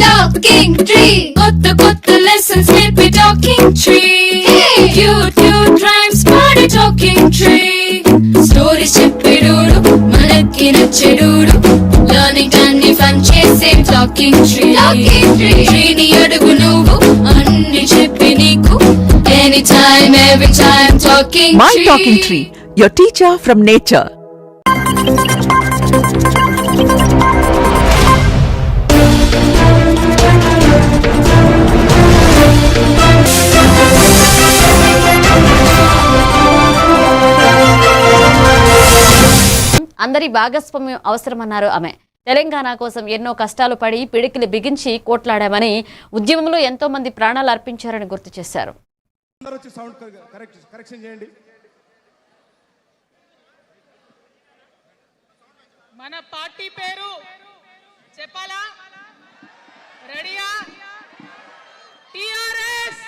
Talking tree. Kotta lessons sleepy talking tree. Hey, cute rhymes party talking tree. Stories చెప్పేడుడు మనకి నచ్చేడుడు. Learning tiny fun చేసే talking tree. Tree ని అడుగు నువ్వు అన్ని చెప్పి నీకు. Anytime every time talking tree. My talking tree, your teacher from nature. అందరి భాగస్వామ్యం అవసరమన్నారు ఆమె. తెలంగాణ కోసం ఎన్నో కష్టాలు పడి పిడికిలి బిగించి కోట్లాడామని, ఉద్యమంలో ఎంతో మంది ప్రాణాలు అర్పించారని గుర్తు చేశారు. మన పార్టీ పేరు చెప్పాలా? రెడీయా? టిఆర్ఎస్.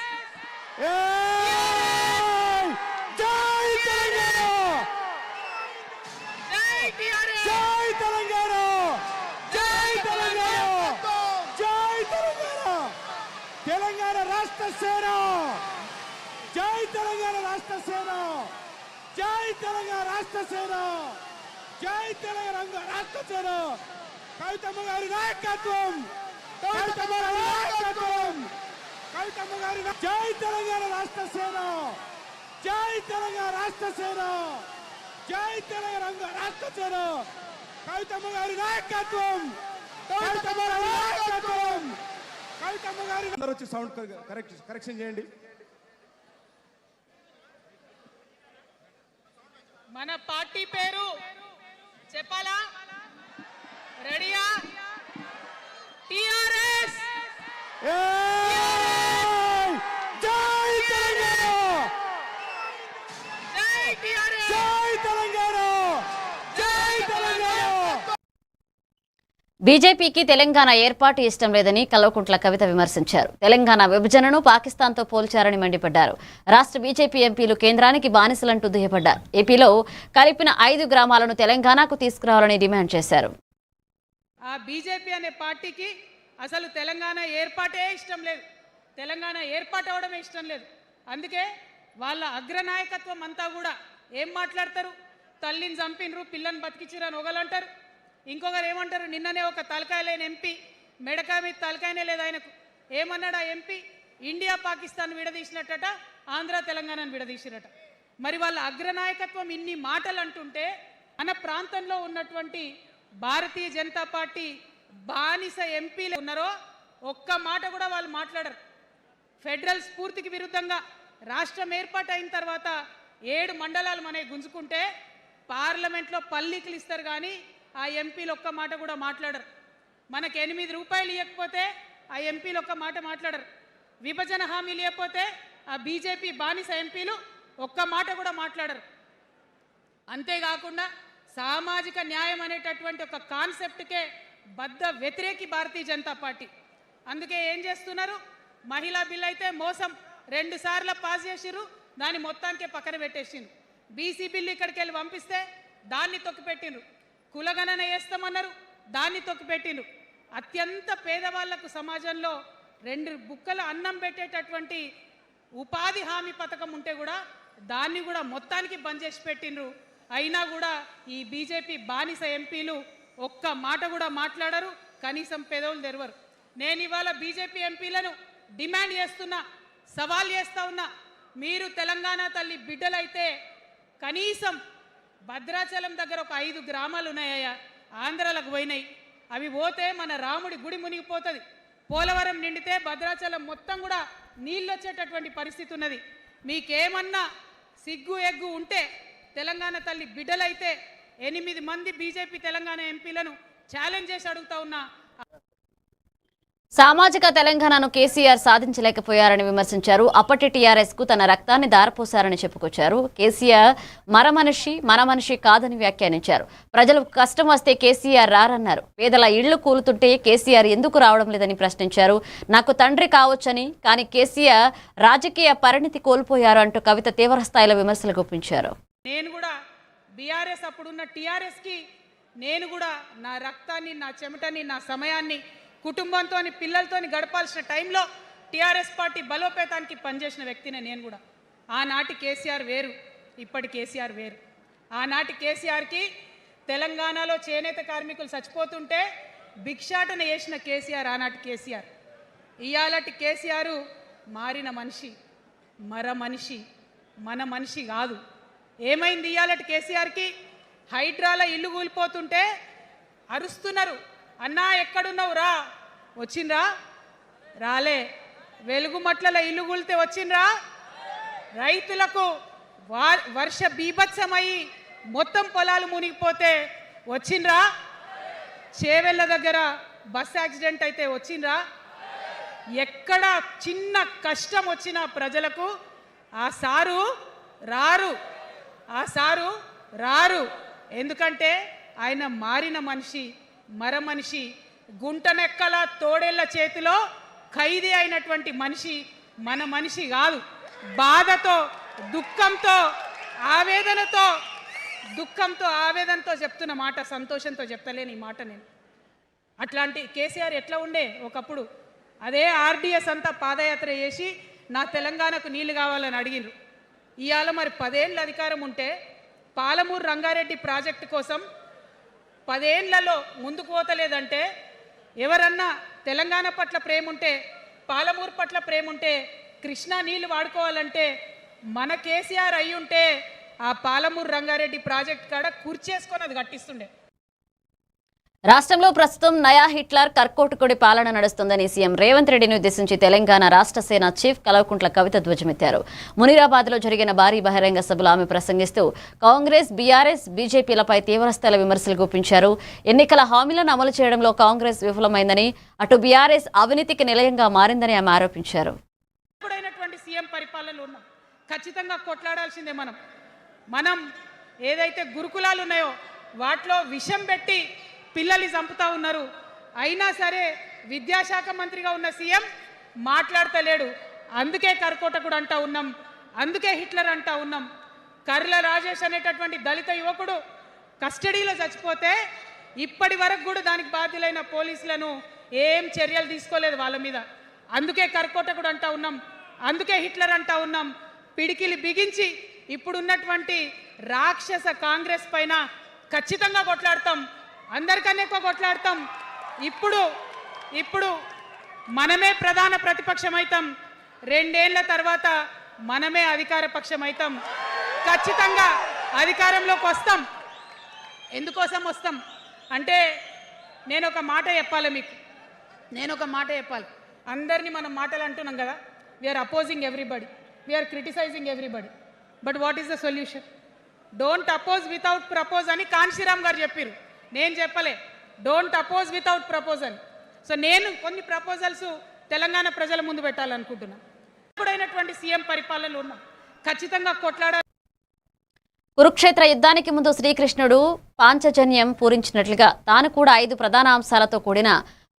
జై తెలంగాణ! జై టిఆర్ఎస్! జై తెలంగాణ! జై తెలంగాణ! జై తెలంగాణ! తెలంగాణ రాష్ట్ర సేన! జై తెలంగాణ రాష్ట్ర సేన! జై తెలంగాణ రాష్ట్ర సేన! జై తెలంగాణ రాష్ట్ర సేన! కవితమ్మ గారి నాయకత్వం! కవితమ్మ గారి నాయకత్వం! కవితమ్మ గారి జై తెలంగాణ రాష్ట్ర సేన! జై తెలంగాణ రాష్ట్ర సేన! జై తెలంగాణ రాష్ట్ర సేన! కవితమ్మ గారి నాయకత్వం! కవితమ్మ గారి నాయకత్వం! కవితమ్మ గారి అందరూ వచ్చి సౌండ్ కరెక్షన్ చేయండి. మన పార్టీ పేరు చెప్పాలా? రెడీయా? టిఆర్ఎస్. జై తెలంగాణ! జై టిఆర్ఎస్! జై తెలంగాణ! జై తెలంగాణ! బీజేపీకి తెలంగాణ ఏర్పాటు ఇష్టం లేదని కల్వకుంట్ల కవిత విమర్శించారు. తెలంగాణ విభజనను పాకిస్తాన్తో పోల్చారని మండిపడ్డారు. రాష్ట్ర బీజేపీ ఎంపీలు కేంద్రానికి బానిసలంటూ దుయ్యబడ్డారు. ఏపీలో కలిపిన 5 గ్రామాలను తెలంగాణకు తీసుకురావాలని డిమాండ్ చేశారు. ఆ బీజేపీ అనే పార్టీకి అసలు తెలంగాణ ఏర్పాటే ఇష్టం లేదు. తెలంగాణ ఏర్పాటు అవడమే ఇష్టం లేదు. అందుకే వాళ్ళ అగ్రనాయకత్వం అంతా కూడా ఏం మాట్లాడతారు? తల్లిని చంపినరు, పిల్లని బతికించిరని ఒకలంటారు. ఇంకొకరు ఏమంటారు? నిన్ననే ఒక తలకాయ లేని ఎంపీ, మెడకాయ మీద తలకాయనే లేదు ఆయనకు. ఏమన్నాడు ఆ ఎంపీ? ఇండియా పాకిస్తాన్ విడదీసినట్టట, ఆంధ్ర తెలంగాణను విడదీసినట. మరి వాళ్ళ అగ్రనాయకత్వం ఇన్ని మాటలు అంటుంటే మన ప్రాంతంలో ఉన్నటువంటి భారతీయ జనతా పార్టీ బానిస ఎంపీలు ఉన్నారో ఒక్క మాట కూడా వాళ్ళు మాట్లాడరు. ఫెడరల్ స్ఫూర్తికి విరుద్ధంగా రాష్ట్రం ఏర్పాటు అయిన తర్వాత 7 మండలాలు మనకి గుంజుకుంటే పార్లమెంట్లో పల్లీకులు ఇస్తారు కానీ ఆ ఎంపీలు ఒక్క మాట కూడా మాట్లాడరు. మనకు 8 రూపాయలు ఇవ్వకపోతే ఆ ఎంపీలు ఒక్క మాట మాట్లాడరు. విభజన హామీలు ఇవ్వకపోతే ఆ బీజేపీ బానిస ఎంపీలు ఒక్క మాట కూడా మాట్లాడరు. అంతేకాకుండా సామాజిక న్యాయం అనేటటువంటి ఒక కాన్సెప్ట్కే బద్ద వ్యతిరేకి భారతీయ జనతా పార్టీ. అందుకే ఏం చేస్తున్నారు? మహిళా బిల్ అయితే మోసం 2 సార్లు పాస్ చేసిర్రు, దాన్ని మొత్తానికే పక్కన పెట్టేసిండ్రు. బీసీ బిల్లు ఇక్కడికి వెళ్ళి పంపిస్తే దాన్ని తొక్కిపెట్టిండ్రు. కులగణన వేస్తామన్నారు, దాన్ని తొక్కిపెట్టిండ్రు. అత్యంత పేదవాళ్లకు సమాజంలో 2 బుక్కల అన్నం పెట్టేటటువంటి ఉపాధి హామీ పథకం ఉంటే కూడా దాన్ని కూడా మొత్తానికి బంద్ చేసి పెట్టిండ్రు. అయినా కూడా ఈ బీజేపీ బానిస ఎంపీలు ఒక్క మాట కూడా మాట్లాడరు, కనీసం పెదవులు తెరవరు. నేను ఇవాళ బీజేపీ ఎంపీలను డిమాండ్ చేస్తున్నా, సవాల్ చేస్తా ఉన్నా. మీరు తెలంగాణ తల్లి బిడ్డలైతే కనీసం భద్రాచలం దగ్గర ఒక 5 గ్రామాలు ఉన్నాయా, ఆంధ్రాలకు పోయినాయి. అవి పోతే మన రాముడి గుడి మునిగిపోతుంది. పోలవరం నిండితే భద్రాచలం మొత్తం కూడా నీళ్ళు వచ్చేటటువంటి పరిస్థితి ఉన్నది. మీకేమన్నా సిగ్గు ఎగ్గు ఉంటే తెలంగాణ తల్లి బిడ్డలైతే 8 మంది బీజేపీ తెలంగాణ ఎంపీలను ఛాలెంజ్ చేసి అడుగుతా ఉన్నా. సామాజిక తెలంగాణను కేసీఆర్ సాధించలేకపోయారని విమర్శించారు. అప్పటి టీఆర్ఎస్ కు తన రక్తాన్ని దారపోశారని చెప్పుకొచ్చారు. కేసీఆర్ మన మనిషి కాదని వ్యాఖ్యానించారు. ప్రజలకు కష్టం వస్తే కేసీఆర్ రారన్నారు. పేదల ఇళ్లు కూలుతుంటే కేసీఆర్ ఎందుకు రావడం లేదని ప్రశ్నించారు. నాకు తండ్రి కావచ్చని, కానీ కేసీఆర్ రాజకీయ పరిణితి కోల్పోయారు అంటూ కవిత తీవ్ర స్థాయిలో విమర్శలు గుప్పించారు. నేను కూడా బీఆర్ఎస్ అప్పుడున్న టీఆర్ఎస్కి నేను కూడా నా రక్తాన్ని, నా చెమటని, నా సమయాన్ని కుటుంబంతో, పిల్లలతో గడపాల్సిన టైంలో టీఆర్ఎస్ పార్టీ బలోపేతానికి పనిచేసిన వ్యక్తినే నేను కూడా. ఆనాటి కేసీఆర్ వేరు, ఇప్పటి కేసీఆర్ వేరు. ఆనాటి కేసీఆర్కి తెలంగాణలో చేనేత కార్మికులు చచ్చిపోతుంటే భిక్షాటన చేసిన కేసీఆర్ ఆనాటి కేసీఆర్. ఇయాలటి కేసీఆర్ మారిన మనిషి, మనిషి, మన మనిషి కాదు. ఏమైంది ఇయాలటి కేసీఆర్కి? హైడ్రాలో ఇల్లు కూలిపోతుంటే అరుస్తున్నారు, అన్నా ఎక్కడున్నావు రా, వచ్చిండ్రా? రాలే. వెలుగుమట్లలో ఇల్లు కూలితే వచ్చిండ్రా? రైతులకు వర్ష బీభత్సమయ్యి మొత్తం పొలాలు మునిగిపోతే వచ్చిండ్రా? చేవెళ్ళ దగ్గర బస్ యాక్సిడెంట్ అయితే వచ్చిండ్రా? ఎక్కడ చిన్న కష్టం వచ్చినా ప్రజలకు ఆ సారు రారు, ఆ సారు రారు. ఎందుకంటే ఆయన మారిన మనిషి, మనిషి, గుంటనెక్కల తోడేళ్ల చేతిలో ఖైదీ అయినటువంటి మనిషి, మన మనిషి కాదు. బాధతో, దుఃఖంతో, ఆవేదనతో చెప్తున్న మాట, సంతోషంతో చెప్తలేని ఈ మాట నేను. అట్లాంటి కేసీఆర్ ఎట్లా ఉండే ఒకప్పుడు? అదే ఆర్డీఎస్ అంతా పాదయాత్ర చేసి నా తెలంగాణకు నీళ్లు కావాలని అడిగిరు. ఇవాళ మరి 10 ఏళ్ళ అధికారం ఉంటే పాలమూరు రంగారెడ్డి ప్రాజెక్టు కోసం 10 ఏళ్లలో ముందుకు పోతలేదంటే, ఎవరన్నా తెలంగాణ పట్ల ప్రేమ ఉంటే, పాలమూరు పట్ల ప్రేమ ఉంటే, కృష్ణా నీళ్లు వాడుకోవాలంటే మన కేసీఆర్ అయి ఉంటే ఆ పాలమూరు రంగారెడ్డి ప్రాజెక్ట్ కాడ కూర్చేసుకొని అది కట్టిస్తుండే. రాష్ట్రంలో ప్రస్తుతం నయా హిట్లర్ కర్కోటకుడి పాలన నడుస్తుందని సీఎం రేవంత్ రెడ్డిని ఉద్దేశించి తెలంగాణ రాష్ట్ర సేన చీఫ్ కల్వకుంట్ల కవిత ధ్వజమెత్తారు. మునీరాబాద్లో జరిగిన భారీ బహిరంగ సభలో ఆమె ప్రసంగిస్తూ కాంగ్రెస్, బీఆర్ఎస్, బీజేపీలపై తీవ్రస్థాయి విమర్శలు గుప్పించారు. ఎన్నికల హామీలను అమలు చేయడంలో కాంగ్రెస్ విఫలమైందని, అటు బీఆర్ఎస్ అవినీతికి నిలయంగా మారిందని ఆమె ఆరోపించారు. సీఎం పరిపాలనలో ఉన్నాం, ఖచ్చితంగా కొట్లాడాల్సిందే. మనం ఏదైతే గురుకులాలు ఉన్నాయో వాటిలో విషం పెట్టి పిల్లల్ని చంపుతా ఉన్నారు. అయినా సరే విద్యాశాఖ మంత్రిగా ఉన్న సీఎం మాట్లాడతలేడు. అందుకే కర్కోటకుడు అంటా ఉన్నాం, అందుకే హిట్లర్ అంటా ఉన్నాం. కర్ల రాజేష్ అనేటటువంటి దళిత యువకుడు కస్టడీలో చచ్చిపోతే ఇప్పటి వరకు కూడా దానికి బాధ్యులైన పోలీసులను ఏం చర్యలు తీసుకోలేదు వాళ్ళ మీద. అందుకే కర్కోటకుడు అంటా ఉన్నాం, అందుకే హిట్లర్ అంటా ఉన్నాం. పిడికిలి బిగించి ఇప్పుడున్నటువంటి రాక్షస కాంగ్రెస్ పైన ఖచ్చితంగా కొట్లాడతాం, అందరికన్నా ఎక్కువ కొట్లాడతాం. ఇప్పుడు మనమే ప్రధాన ప్రతిపక్షం అవుతాం, 2 ఏళ్ల తర్వాత మనమే అధికార పక్షం అవుతాం. ఖచ్చితంగా అధికారంలోకి వస్తాం. ఎందుకోసం వస్తాం అంటే నేను ఒక మాట చెప్పాలి మీకు, అందరినీ మనం మాటలు అంటున్నాం కదా. We are opposing everybody, we are criticizing everybody, but what is the solution? Don't oppose without propose అని కాన్షీరామ్ గారు చెప్పారు, నేను చెప్పలే. డోంట్ అపోజ్ వితౌట్ ప్రపోజ్ అని. సో నేను కొన్ని ప్రపోజల్స్ తెలంగాణ ప్రజల ముందు పెట్టాలనుకుంటున్నాను. ఇప్పుడైనటువంటి సీఎం పరిపాలనలో ఉన్నాం, ఖచ్చితంగా కొట్లాడాలి. కురుక్షేత్ర యుద్ధానికి ముందు శ్రీకృష్ణుడు పాంచజన్యం పూరించినట్లుగా తాను కూడా 5 ప్రధాన అంశాలతో కూడిన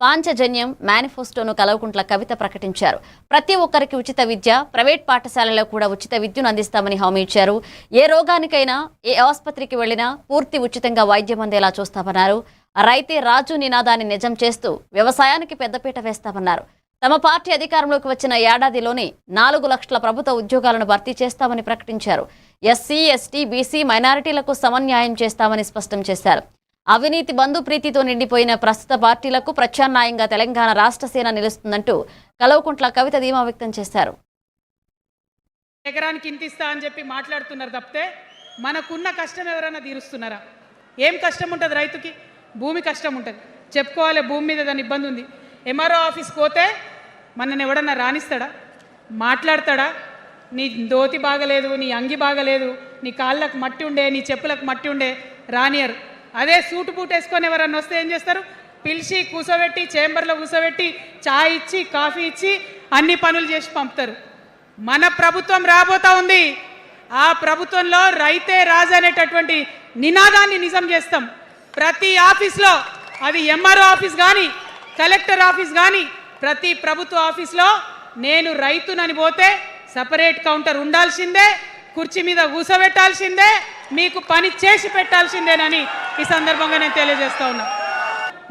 పాంచజన్యం మేనిఫెస్టోను కల్వకుంట్ల కవిత ప్రకటించారు. ప్రతి ఒక్కరికి ఉచిత విద్య, ప్రైవేట్ పాఠశాలలో కూడా ఉచిత విద్యను అందిస్తామని హామీ ఇచ్చారు. ఏ రోగానికైనా, ఏ ఆసుపత్రికి వెళ్లినా పూర్తి ఉచితంగా వైద్యం అందేలా చూస్తామన్నారు. రైతే రాజు నినాదాన్ని నిజం చేస్తూ వ్యవసాయానికి పెద్దపీట వేస్తామన్నారు. తమ పార్టీ అధికారంలోకి వచ్చిన ఏడాదిలోనే 4 లక్షల ప్రభుత్వ ఉద్యోగాలను భర్తీ చేస్తామని ప్రకటించారు. ఎస్సీ, ఎస్టీ, బీసీ, మైనారిటీలకు సమన్యాయం చేస్తామని స్పష్టం చేశారు. అవినీతి బంధు ప్రీతితో నిండిపోయిన ప్రస్తుత పార్టీలకు ప్రత్యామ్నాయంగా తెలంగాణ రాష్ట్ర సేన నిలుస్తుందంటూ కల్వకుంట్ల కవిత ధీమా వ్యక్తం చేశారు. ఎకరానికి ఇంత ఇస్తా అని చెప్పి మాట్లాడుతున్నారు తప్పితే మనకున్న కష్టం ఎవరైనా తీరుస్తున్నారా? ఏం కష్టం ఉంటుంది రైతుకి? భూమి కష్టం ఉంటుంది, చెప్పుకోవాలి. భూమి మీద దాని ఇబ్బంది ఉంది. ఎంఆర్ఓ ఆఫీస్కి పోతే మనని ఎవడన్నా రాణిస్తాడా? మాట్లాడతాడా? నీ దోతి బాగలేదు, నీ అంగి బాగలేదు, నీ కాళ్ళకు మట్టి ఉండే, నీ చెప్పులకు మట్టి ఉండే రానియరు. అదే సూటు బూట్ వేసుకొని ఎవరన్నా వస్తే ఏం చేస్తారు? పిలిచి కూర్చోబెట్టి, చేంబర్లో కూర్చోబెట్టి, చాయ్ ఇచ్చి, కాఫీ ఇచ్చి అన్ని పనులు చేసి పంపుతారు. మన ప్రభుత్వం రాబోతా ఉంది. ఆ ప్రభుత్వంలో రైతే రాజు అనేటటువంటి నినాదాన్ని నిజం చేస్తాం. ప్రతి ఆఫీస్లో, అది ఎంఆర్ఓ ఆఫీస్ కానీ, కలెక్టర్ ఆఫీస్ కానీ, ప్రతి ప్రభుత్వ ఆఫీస్లో నేను రైతునని పోతే సపరేట్ కౌంటర్ ఉండాల్సిందే, కుర్చీ మీద కూసబెట్టాల్సిందే, మీకు పని చేసి పెట్టాల్సిందేనని ఈ సందర్భంగా నేను తెలియజేస్తా ఉన్నా.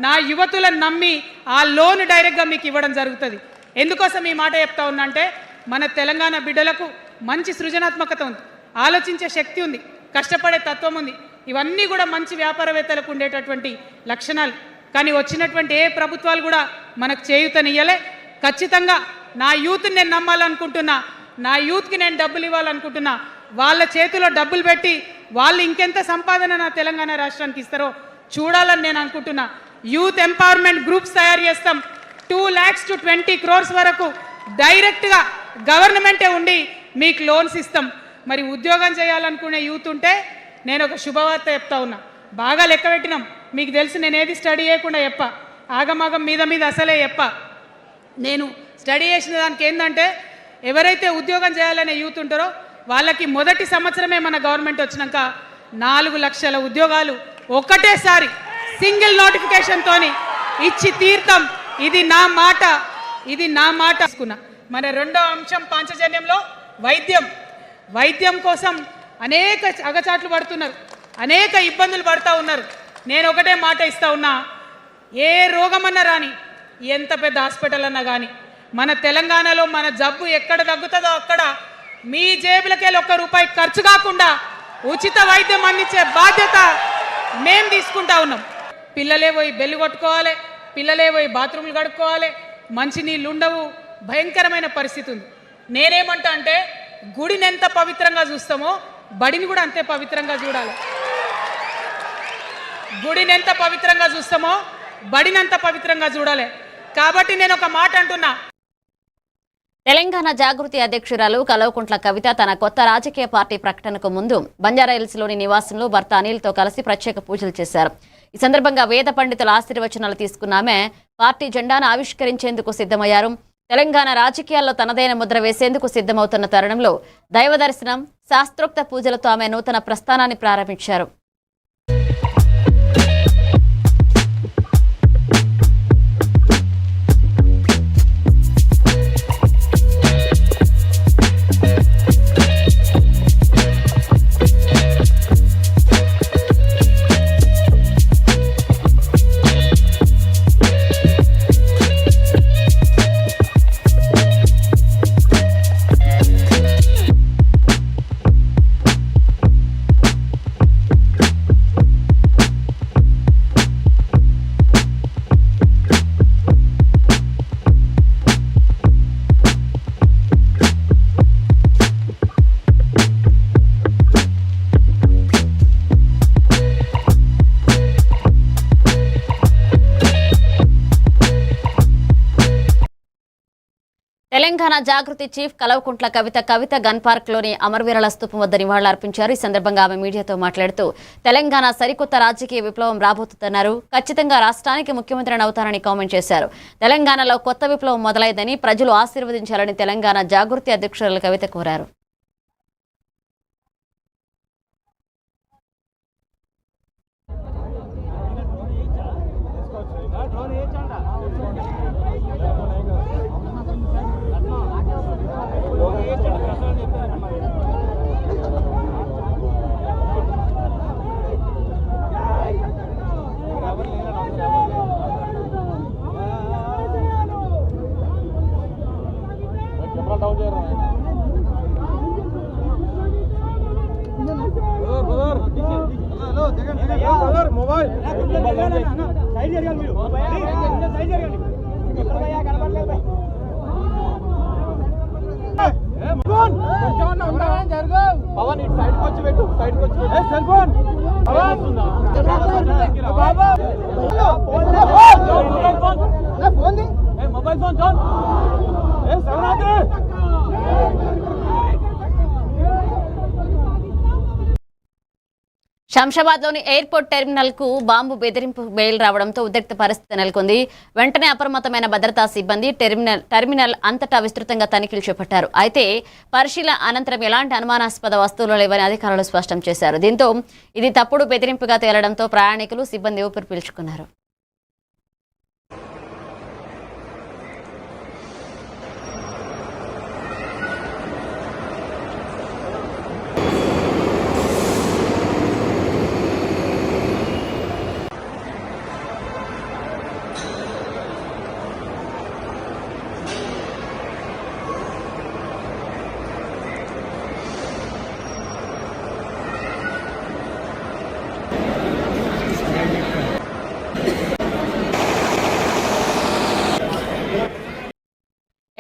నా యువతులను నమ్మి ఆ లోన్ డైరెక్ట్గా మీకు ఇవ్వడం జరుగుతుంది. ఎందుకోసం ఈ మాట చెప్తా ఉన్నా అంటే మన తెలంగాణ బిడ్డలకు మంచి సృజనాత్మకత ఉంది, ఆలోచించే శక్తి ఉంది, కష్టపడే తత్వం ఉంది. ఇవన్నీ కూడా మంచి వ్యాపారవేత్తలకు ఉండేటటువంటి లక్షణాలు. కానీ వచ్చినటువంటి ఏ ప్రభుత్వాలు కూడా మనకు చేయూతనియ్యలే. ఖచ్చితంగా నా యూత్ని నేను నమ్మాలనుకుంటున్నా, నా యూత్కి నేను డబ్బులు ఇవ్వాలనుకుంటున్నా. వాళ్ళ చేతిలో డబ్బులు పెట్టి వాళ్ళు ఇంకెంత సంపాదన నా తెలంగాణ రాష్ట్రానికి ఇస్తారో చూడాలని నేను అనుకుంటున్నా. యూత్ ఎంపవర్మెంట్ గ్రూప్స్ తయారు చేస్తాం. 2 lakhs to 20 crores వరకు డైరెక్ట్గా గవర్నమెంటే ఉండి మీకు లోన్స్ ఇస్తాం. మరి ఉద్యోగం చేయాలనుకునే యూత్ ఉంటే నేను ఒక శుభవార్త చెప్తా ఉన్నా. బాగా లెక్క పెట్టినాం, మీకు తెలుసు నేను ఏది స్టడీ చేయకుండా చెప్పా, ఆగమాగం మీద అసలే చెప్పా. నేను స్టడీ చేసిన దానికి ఏంటంటే ఎవరైతే ఉద్యోగం చేయాలనే యూత్ ఉంటారో వాళ్ళకి మొదటి సంవత్సరమే మన గవర్నమెంట్ వచ్చినాక 4 లక్షల ఉద్యోగాలు ఒక్కటేసారి సింగిల్ నోటిఫికేషన్తోని ఇచ్చి తీర్థం. ఇది నా మాట తీసుకున్నా. మన రెండో అంశం పాంచజన్యంలో వైద్యం కోసం అనేక అగచాట్లు పడుతున్నారు, అనేక ఇబ్బందులు పడుతూ ఉన్నారు. నేను ఒకటే మాట ఇస్తా ఉన్నా, ఏ రోగమన్నా రాని, ఎంత పెద్ద హాస్పిటల్ అన్నా కానీ మన తెలంగాణలో మన జబ్బు ఎక్కడ తగ్గుతుందో అక్కడ మీ జేబులకెళ్ళి ₹1 ఖర్చు కాకుండా ఉచిత వైద్యం అందించే బాధ్యత మేము తీసుకుంటా ఉన్నాం. పిల్లలే పోయి బెల్లు కొట్టుకోవాలి, పిల్లలే పోయి బాత్రూమ్లు కడుక్కోవాలి, మంచినీళ్ళు ఉండవు, భయంకరమైన పరిస్థితి ఉంది. నేనేమంటా అంటే గుడిని ఎంత పవిత్రంగా చూస్తామో బడిని కూడా అంతే పవిత్రంగా చూడాలి. గుడిని ఎంత పవిత్రంగా చూస్తామో బడిని అంత పవిత్రంగా చూడాలి. కాబట్టి నేను ఒక మాట అంటున్నా. తెలంగాణ జాగృతి అధ్యక్షురాలు కల్వకుంట్ల కవిత తన కొత్త రాజకీయ పార్టీ ప్రకటనకు ముందు బంజారాహిల్స్లోని నివాసంలో భర్త అనిల్తో కలిసి ప్రత్యేక పూజలు చేశారు. ఈ సందర్భంగా వేద పండితుల ఆశీర్వచనాలు తీసుకున్న ఆమె పార్టీ జెండాను ఆవిష్కరించేందుకు సిద్ధమయ్యారు. తెలంగాణ రాజకీయాల్లో తనదైన ముద్ర వేసేందుకు సిద్ధమవుతున్న తరుణంలో దైవ దర్శనం, శాస్త్రోక్త పూజలతో ఆమె నూతన ప్రస్థానాన్ని ప్రారంభించారు. తెలంగాణ జాగృతి chief Kalvakuntla Kavitha gun park లోని అమరవీరుల స్తూపం వద్ద నివాళులర్పించారు. ఈ సందర్భంగా ఆమె మీడియాతో మాట్లాడుతూ తెలంగాణ సరికొత్త రాజకీయ విప్లవం రాబోతుందన్నారు. ఖచ్చితంగా రాష్ట్రానికి ముఖ్యమంత్రిని అవుతారని కామెంట్ చేశారు. తెలంగాణలో కొత్త విప్లవం మొదలైందని ప్రజలు ఆశీర్వదించాలని తెలంగాణ జాగృతి అధ్యక్షురాలు కవిత కోరారు. పవన్ ఇటు సైడ్ వచ్చి పెట్టు, సైడ్ వచ్చి పెట్టు. Cell phone mobile phone zone శంషాబాద్లోని ఎయిర్పోర్ట్ టెర్మినల్ కు బాంబు బెదిరింపు బెయిల్ రావడంతో ఉద్రిక్త పరిస్థితి నెలకొంది. వెంటనే అప్రమత్తమైన భద్రతా సిబ్బంది టెర్మినల్ అంతటా విస్తృతంగా తనిఖీలు చేపట్టారు. అయితే పరిశీలన అనంతరం ఎలాంటి అనుమానాస్పద వస్తువులు లేవని అధికారులు స్పష్టం చేశారు. దీంతో ఇది తప్పుడు బెదిరింపుగా తేలడంతో ప్రయాణికులు, సిబ్బంది ఊపిరి పీల్చుకున్నారు.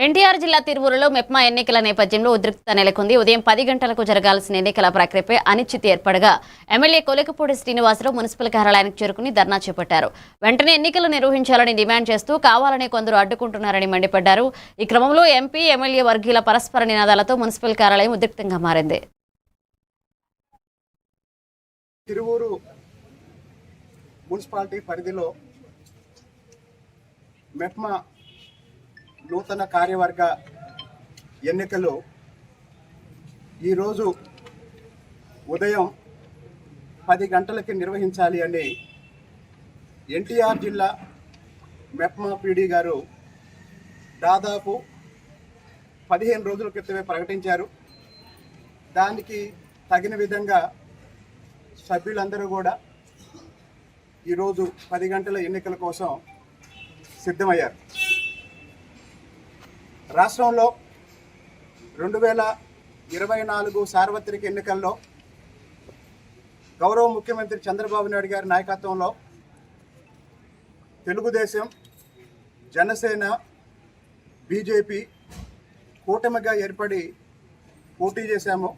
ఎన్టీఆర్ జిల్లా తిరువూరులో మెప్మా ఎన్నికల నేపథ్యంలో ఉద్రిక్తత నెలకొంది. ఉదయం 10 గంటలకు జరగాల్సిన ఎన్నికల ప్రక్రియపై అనిశ్చితి ఏర్పడగా ఎమ్మెల్యే కొలికపూడి శ్రీనివాసరావు మున్సిపల్ కార్యాలయానికి చేరుకుని ధర్నా చేపట్టారు. వెంటనే ఎన్నికలు నిర్వహించాలని డిమాండ్ చేస్తూ కావాలని కొందరు అడ్డుకుంటున్నారని మండిపడ్డారు. ఈ క్రమంలో ఎంపీ, ఎమ్మెల్యే వర్గీయుల పరస్పర నినాదాలతో మున్సిపల్ కార్యాలయం ఉద్రిక్తంగా మారింది. తిరువూరు మున్సిపాలిటీ పరిధిలో మెప్మా నూతన కార్యవర్గ ఎన్నికలు ఈరోజు ఉదయం 10 గంటలకి నిర్వహించాలి అని ఎన్టీఆర్ జిల్లా మెప్మా పీడీ గారు దాదాపు 15 రోజుల క్రితమే ప్రకటించారు. దానికి తగిన విధంగా సభ్యులందరూ కూడా ఈరోజు 10 గంటల ఎన్నికల కోసం సిద్ధమయ్యారు. రాష్ట్రంలో 2024 సార్వత్రిక ఎన్నికల్లో గౌరవ ముఖ్యమంత్రి చంద్రబాబు నాయుడు గారి నాయకత్వంలో తెలుగుదేశం, జనసేన, బీజేపీ కూటమిగా ఏర్పడి పోటీ చేశాము.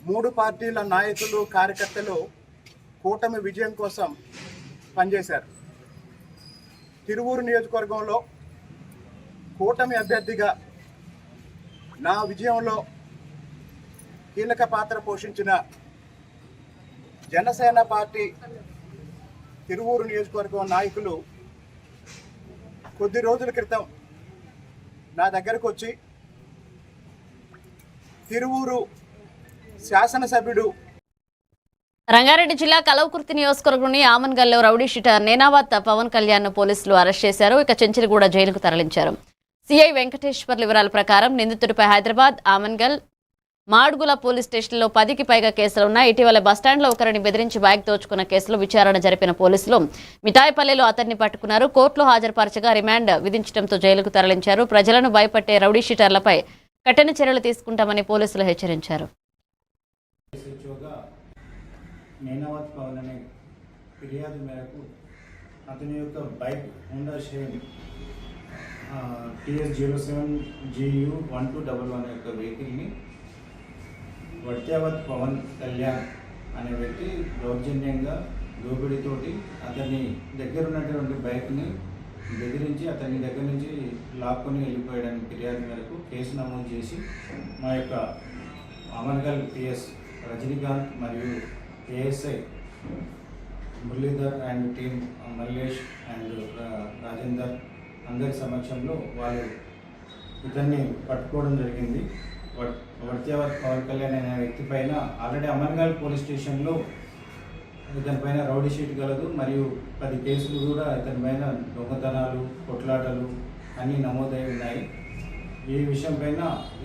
3 పార్టీల నాయకులు, కార్యకర్తలు కూటమి విజయం కోసం పనిచేశారు. తిరువూరు నియోజకవర్గంలో కూటమి అభ్యర్థిగా నా విజయంలో కీలక పాత్ర పోషించిన జనసేన పార్టీ తిరువూరు నియోజకవర్గం నాయకులు కొద్ది రోజుల క్రితం నా దగ్గరకు వచ్చి తిరువూరు శాసనసభ్యుడు రంగారెడ్డి జిల్లా కలవకుర్తి నియోజకవర్గంలోని ఆమన్గల్లో రౌడీ షీటర్ నేనావత్ పవన్ కళ్యాణ్ ను పోలీసులు అరెస్ట్ చేశారు. ఇక చెంచిలిగూడ జైలుకు తరలించారు. సిఐ వెంకటేశ్వర్ వివరాల ప్రకారం నిందితుడిపై హైదరాబాద్, ఆమన్గల్, మాడుగుల పోలీస్ స్టేషన్లో 10కి పైగా కేసులున్నాయి. ఇటీవల బస్టాండ్లో ఒకరిని బెదిరించి బైక్ దోచుకున్న కేసులో విచారణ జరిపిన పోలీసులు మిఠాయిపల్లెలో అతన్ని పట్టుకున్నారు. కోర్టులో హాజరుపరచగా రిమాండ్ విధించడంతో జైలుకు తరలించారు. ప్రజలను భయపట్టే రౌడీ షీటర్లపై కఠిన చర్యలు తీసుకుంటామని పోలీసులు హెచ్చరించారు. నేనావత్ పవన్ అనే ఫిర్యాదు మేరకు అతని యొక్క బైక్ హోండా షైన్ TS07GU1211 యొక్క వెహికల్ని వర్త్యావత్ పవన్ కళ్యాణ్ అనే వ్యక్తి దౌర్జన్యంగా దోపిడీతోటి అతని దగ్గర ఉన్నటువంటి బైక్ని బెదిరించి అతని దగ్గర నుంచి లాక్కొని వెళ్ళిపోయడానికి ఫిర్యాదు మేరకు కేసు నమోదు చేసి మా యొక్క అమర్గల్ PS రజనీకాంత్ మరియు ASI Muralidhar and team Mallesh and Rajender అందరి సమక్షంలో వాళ్ళు ఇతన్ని పట్టుకోవడం జరిగింది. వర్త్యావత్ పవన్ కళ్యాణ్ అనే వ్యక్తి పైన ఆల్రెడీ అమర్గల్ పోలీస్ స్టేషన్లో ఇతని పైన రౌడీ షీట్ గలదు మరియు 10 కేసులు కూడా ఇతని పైన దొంగతనాలు, కొట్లాటలు అన్నీ నమోదై ఉన్నాయి. ఈ విషయం పైన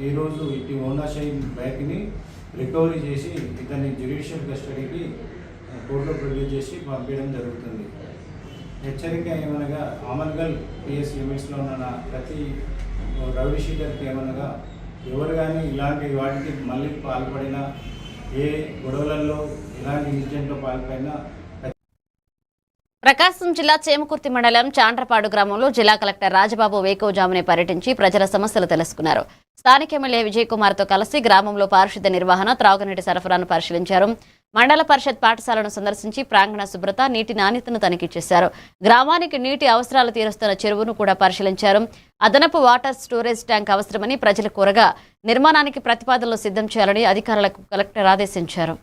ఈరోజు ఇటు హోండా షైన్ బైక్ని రికవరీ చేసి ఇతన్ని జ్యుడిషియల్ కస్టడీకి కోర్టులో ప్రొడ్యూస్ చేసి పంపించడం జరుగుతుంది. హెచ్చరిక ఏమనగా ఆమన్గల్ PS లిమిట్స్లో ఉన్న ప్రతి రౌడీ షీటర్కి ఏమనగా ఎవరు కానీ ఇలాంటి వాటికి మళ్ళీ పాల్పడినా, ఏ గొడవలలో ఇలాంటి ఇన్సిడెంట్లో పాల్పడినా. ప్రకాశం జిల్లా చేమకుర్తి మండలం చాండ్రపాడు గ్రామంలో జిల్లా కలెక్టర్ రాజబాబు వేకోజామునే పర్యటించి ప్రజల సమస్యలు తెలుసుకున్నారు. స్థానిక ఎమ్మెల్యే విజయ్ కుమార్తో కలిసి గ్రామంలో పారిశుద్ధ్య నిర్వహణ, త్రాగునీటి సరఫరాను పరిశీలించారు. మండల పరిషత్ పాఠశాలను సందర్శించి ప్రాంగణ శుభ్రత, నీటి నాణ్యతను తనిఖీ చేశారు. గ్రామానికి నీటి అవసరాలు తీరుస్తున్న చెరువును కూడా పరిశీలించారు. అదనపు వాటర్ స్టోరేజ్ ట్యాంక్ అవసరమని ప్రజలు కోరగా నిర్మాణానికి ప్రతిపాదనలు సిద్ధం చేయాలని అధికారులకు కలెక్టర్ ఆదేశించారు.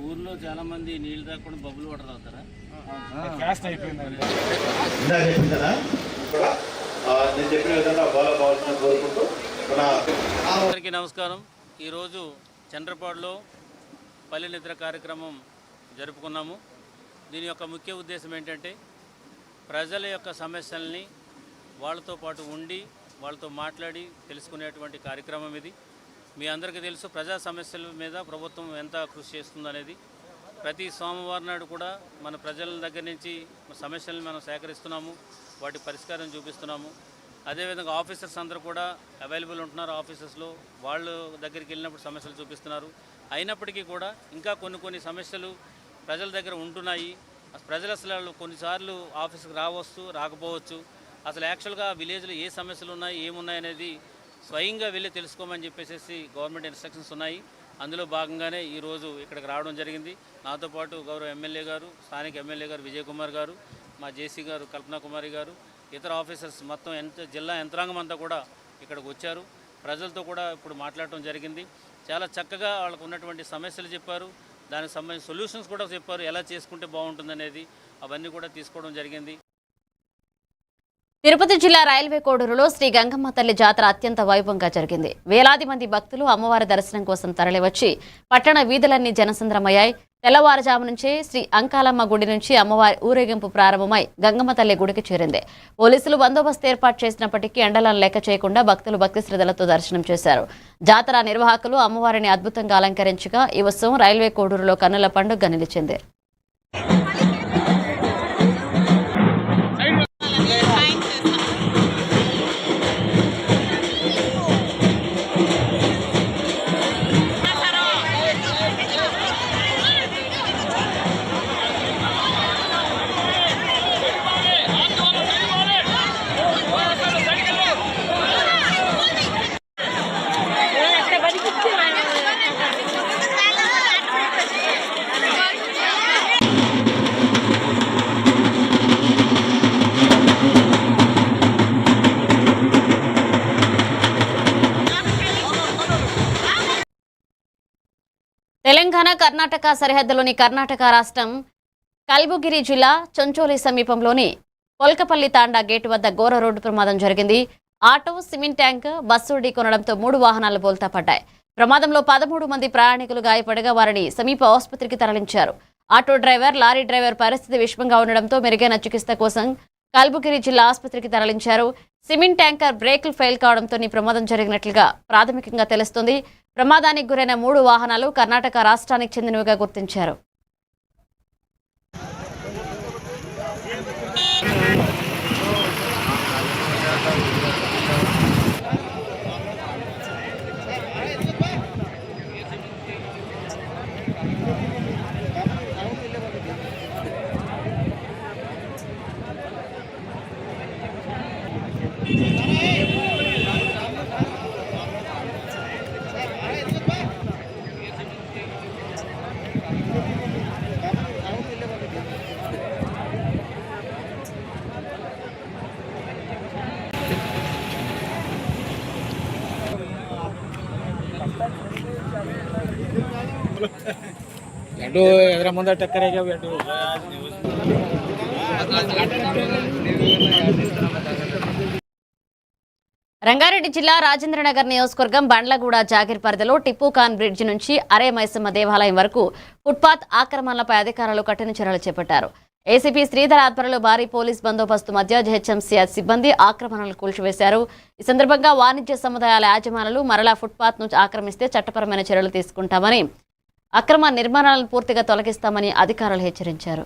ఊర్లో చాలా మంది నీళ్ళు రాకుండా బబ్బులు వాటర్ తాగుతారా? అందరికీ నమస్కారం. ఈరోజు చంద్రపాడులో పల్లె నిద్ర కార్యక్రమం జరుపుకున్నాము. దీని యొక్క ముఖ్య ఉద్దేశం ఏంటంటే ప్రజల యొక్క సమస్యల్ని వాళ్ళతో పాటు ఉండి వాళ్ళతో మాట్లాడి తెలుసుకునేటువంటి కార్యక్రమం ఇది. మీ అందరికీ తెలుసు ప్రజా సమస్యల మీద ప్రభుత్వం ఎంత కృషి చేస్తుందనేది. ప్రతి సోమవారం నాడు కూడా మన ప్రజల దగ్గర నుంచి సమస్యలను మనం సేకరిస్తున్నాము, వాటి పరిష్కారం చూపిస్తున్నాము. అదేవిధంగా ఆఫీసర్స్ అందరూ కూడా అవైలబుల్ ఉంటున్నారు. ఆఫీసెస్లో వాళ్ళ దగ్గరికి వెళ్ళినప్పుడు సమస్యలు చూపిస్తున్నారు. అయినప్పటికీ కూడా ఇంకా కొన్ని సమస్యలు ప్రజల దగ్గర ఉంటున్నాయి. ప్రజలు అసలు కొన్నిసార్లు ఆఫీస్కి రాకపోవచ్చు. అసలు యాక్చువల్గా విలేజ్లో ఏ సమస్యలు ఉన్నాయి, ఏమున్నాయి అనేది స్వయంగా వెళ్ళి తెలుసుకోమని చెప్పేసి గవర్నమెంట్ ఇన్స్ట్రక్షన్స్ ఉన్నాయి. అందులో భాగంగానే ఈరోజు ఇక్కడికి రావడం జరిగింది. నాతో పాటు గౌరవ ఎమ్మెల్యే గారు, స్థానిక ఎమ్మెల్యే గారు విజయ్ కుమార్ గారు, మా జేసీ గారు కల్పనా కుమారి గారు, ఇతర ఆఫీసర్స్ మొత్తం జిల్లా యంత్రాంగం అంతా కూడా ఇక్కడికి వచ్చారు. ప్రజలతో కూడా ఇప్పుడు మాట్లాడటం జరిగింది. చాలా చక్కగా వాళ్ళకు ఉన్నటువంటి సమస్యలు చెప్పారు, దానికి సంబంధించిన సొల్యూషన్స్ కూడా చెప్పారు, ఎలా చేసుకుంటే బాగుంటుందనేది అవన్నీ కూడా తీసుకోవడం జరిగింది. తిరుపతి జిల్లా రైల్వే కోడూరులో శ్రీ గంగమ్మ తల్లి జాతర అత్యంత వైభవంగా జరిగింది. వేలాది మంది భక్తులు అమ్మవారి దర్శనం కోసం తరలివచ్చి పట్టణ వీధులన్నీ జనసంద్రమయ్యాయి. తెల్లవారుజాము నుంచే శ్రీ అంకాలమ్మ గుడి నుంచి అమ్మవారి ఊరేగింపు ప్రారంభమై గంగమ్మ తల్లి గుడికి చేరింది. పోలీసులు బందోబస్తు ఏర్పాటు చేసినప్పటికీ ఎండలను లెక్క చేయకుండా భక్తులు భక్తి శ్రద్ధలతో దర్శనం చేశారు. జాతర నిర్వాహకులు అమ్మవారిని అద్భుతంగా అలంకరించగా ఈ ఉత్సవం రైల్వే కోడూరులో కన్నుల పండుగగా నిలిచింది. తెలంగాణ కర్ణాటక సరిహద్దులోని కర్ణాటక రాష్ట్రం కల్బుగిరి జిల్లా చొంచోలి సమీపంలోని పొల్కపల్లి తాండా గేటు వద్ద ఘోర రోడ్డు ప్రమాదం జరిగింది. ఆటో, సిమెంట్ ట్యాంక్, బస్సు ఢీకొనడంతో 3 వాహనాలు బోల్తా పడ్డాయి. ప్రమాదంలో 13 మంది ప్రయాణికులు గాయపడగా వారిని సమీప ఆసుపత్రికి తరలించారు. ఆటో డ్రైవర్, లారీ డ్రైవర్ పరిస్థితి విషమంగా ఉండడంతో మెరుగైన చికిత్స కోసం కల్బుగిరి జిల్లా ఆసుపత్రికి తరలించారు. సిమెంట్ ట్యాంకర్ బ్రేకులు ఫెయిల్ కావడంతో ఈ ప్రమాదం జరిగినట్లుగా ప్రాథమికంగా తెలుస్తోంది. ప్రమాదానికి గురైన 3 వాహనాలు కర్ణాటక రాష్ట్రానికి చెందినవిగా గుర్తించారు. ఎటు ఎదుర ముందర టక్కరేగా ఎటు రంగారెడ్డి జిల్లా రాజేంద్రనగర్ నియోజకవర్గం బండ్లగూడ జాగిర్ పరిధిలో టిప్పుఖాన్ బ్రిడ్జి నుంచి అరే మైసమ్మ దేవాలయం వరకు ఫుట్పాత్ ఆక్రమణలపై అధికారులు కఠిన చర్యలు చేపట్టారు. ఏసీపీ శ్రీధర్ ఆధ్వర్యంలో భారీ పోలీస్ బందోబస్తు మధ్య జీహెచ్ఎంసీ సిబ్బంది ఆక్రమణలు కూల్చివేశారు. ఈ సందర్భంగా వాణిజ్య సముదాయాల యాజమానులు మరలా ఫుట్పాత్ ను ఆక్రమిస్తే చట్టపరమైన చర్యలు తీసుకుంటామని, అక్రమ నిర్మాణాలను పూర్తిగా తొలగిస్తామని అధికారులు హెచ్చరించారు.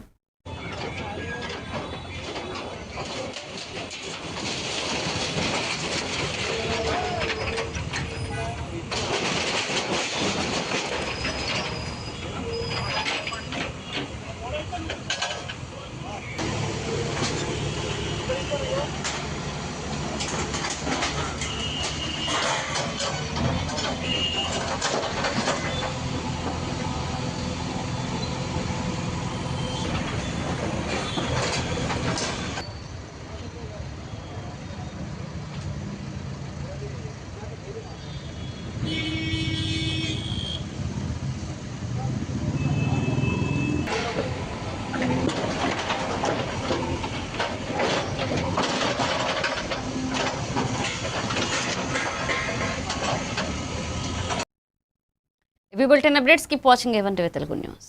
We will turn updates. Keep watching A1 TV Telugu News.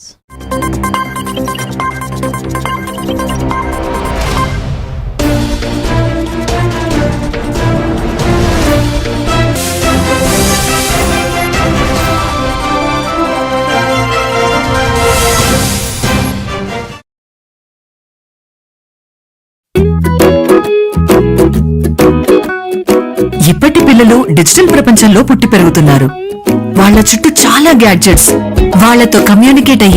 ఇప్పటి పిల్లలు డిజిటల్ ప్రపంచంలో పుట్టి పెరుగుతున్నారు. వాళ్ళ చుట్టూ చాలా గ్యాడ్జెట్స్. వాళ్ళతో కమ్యూనికేట్ అయ్యే